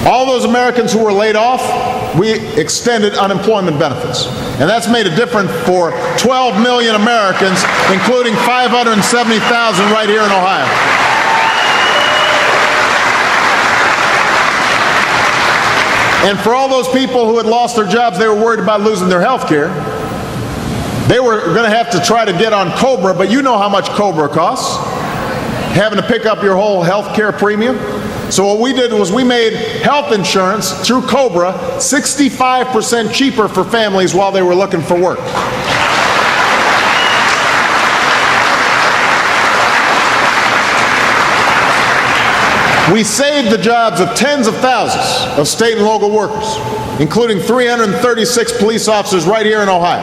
All those Americans who were laid off, we extended unemployment benefits. And that's made a difference for 12 million Americans, including 570,000 right here in Ohio. And for all those people who had lost their jobs, they were worried about losing their health care. They were going to have to try to get on COBRA, but you know how much COBRA costs, having to pick up your whole health care premium. So what we did was we made health insurance through COBRA 65% cheaper for families while they were looking for work. We saved the jobs of tens of thousands of state and local workers, including 336 police officers right here in Ohio.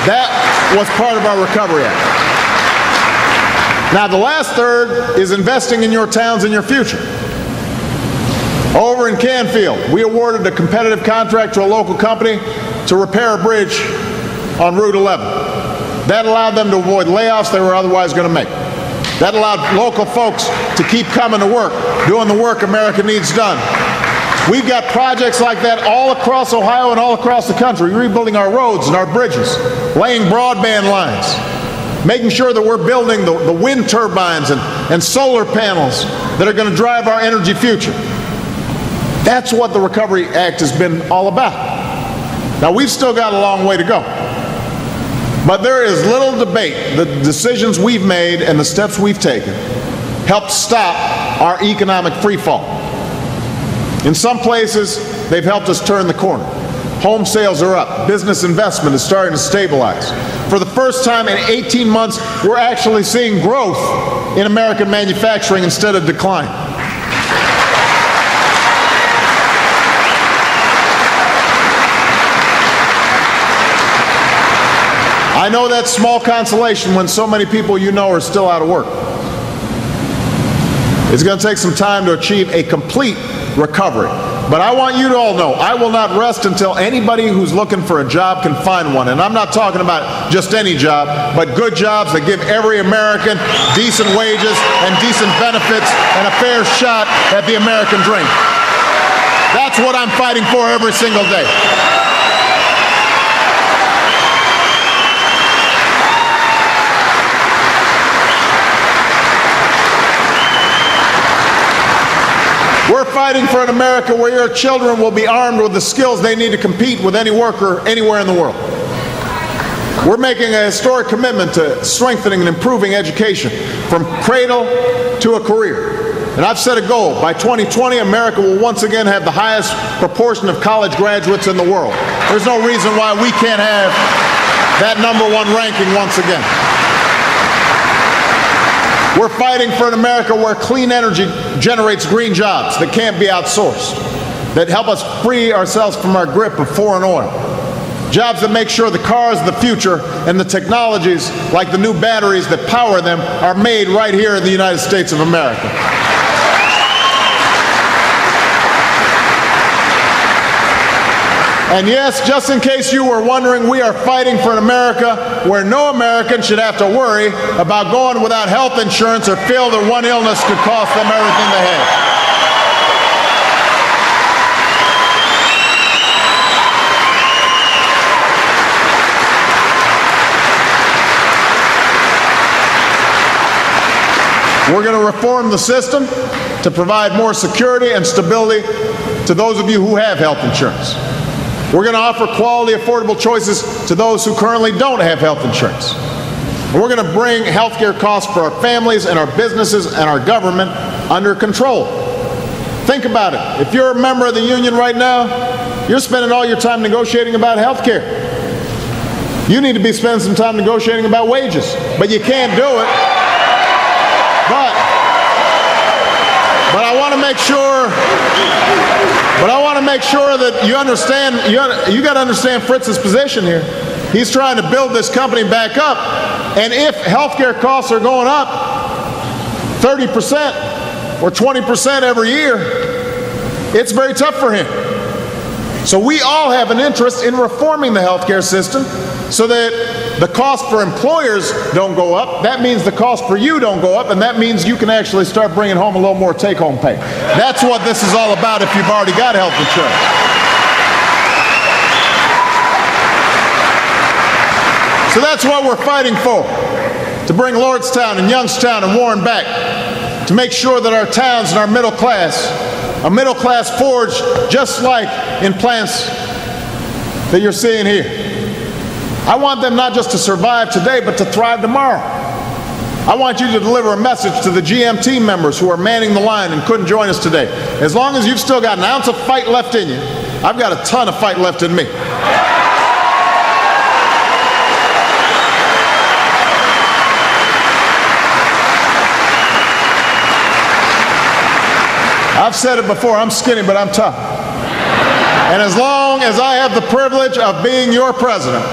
That was part of our Recovery Act. Now, the last third is investing in your towns and your future. Over in Canfield, we awarded a competitive contract to a local company to repair a bridge on Route 11. That allowed them to avoid layoffs they were otherwise going to make. That allowed local folks to keep coming to work, doing the work America needs done. We've got projects like that all across Ohio and all across the country, rebuilding our roads and our bridges, laying broadband lines, making sure that we're building the wind turbines and solar panels that are going to drive our energy future. That's what the Recovery Act has been all about. Now, we've still got a long way to go. But there is little debate. The decisions we've made and the steps we've taken helped stop our economic freefall. In some places, they've helped us turn the corner. Home sales are up. Business investment is starting to stabilize. For the first time in 18 months, we're actually seeing growth in American manufacturing instead of decline. I know that's small consolation when so many people you know are still out of work. It's going to take some time to achieve a complete recovery. But I want you to all know, I will not rest until anybody who's looking for a job can find one. And I'm not talking about just any job, but good jobs that give every American decent wages and decent benefits and a fair shot at the American dream. That's what I'm fighting for every single day. We're fighting for an America where your children will be armed with the skills they need to compete with any worker anywhere in the world. We're making a historic commitment to strengthening and improving education from cradle to a career. And I've set a goal. By 2020, America will once again have the highest proportion of college graduates in the world. There's no reason why we can't have that #1 ranking once again. We're fighting for an America where clean energy generates green jobs that can't be outsourced, that help us free ourselves from our grip of foreign oil. Jobs that make sure the cars of the future and the technologies like the new batteries that power them are made right here in the United States of America. And yes, just in case you were wondering, we are fighting for an America where no American should have to worry about going without health insurance or feel that one illness could cost them everything they have. We're going to reform the system to provide more security and stability to those of you who have health insurance. We're going to offer quality, affordable choices to those who currently don't have health insurance. And we're going to bring health care costs for our families and our businesses and our government under control. Think about it. If you're a member of the union right now, you're spending all your time negotiating about health care. You need to be spending some time negotiating about wages, but you can't do it. But I want to make sure. But I want to make sure that you understand. You got to understand Fritz's position here. He's trying to build this company back up, and if healthcare costs are going up 30% or 20% every year, it's very tough for him. So we all have an interest in reforming the healthcare system so that the cost for employers don't go up. That means the cost for you don't go up, and that means you can actually start bringing home a little more take-home pay. That's what this is all about if you've already got health insurance. So that's what we're fighting for, to bring Lordstown and Youngstown and Warren back, to make sure that our towns and our middle class, a middle class forged just like in plants that you're seeing here. I want them not just to survive today, but to thrive tomorrow. I want you to deliver a message to the GM team members who are manning the line and couldn't join us today. As long as you've still got an ounce of fight left in you, I've got a ton of fight left in me. I've said it before, I'm skinny, but I'm tough. And as long as I have the privilege of being your president,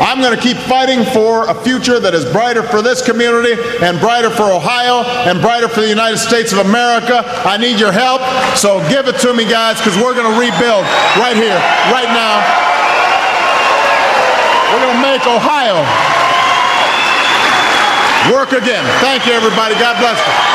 I'm going to keep fighting for a future that is brighter for this community and brighter for Ohio and brighter for the United States of America. I need your help, so give it to me, guys, because we're going to rebuild right here, right now. We're going to make Ohio work again. Thank you, everybody. God bless you.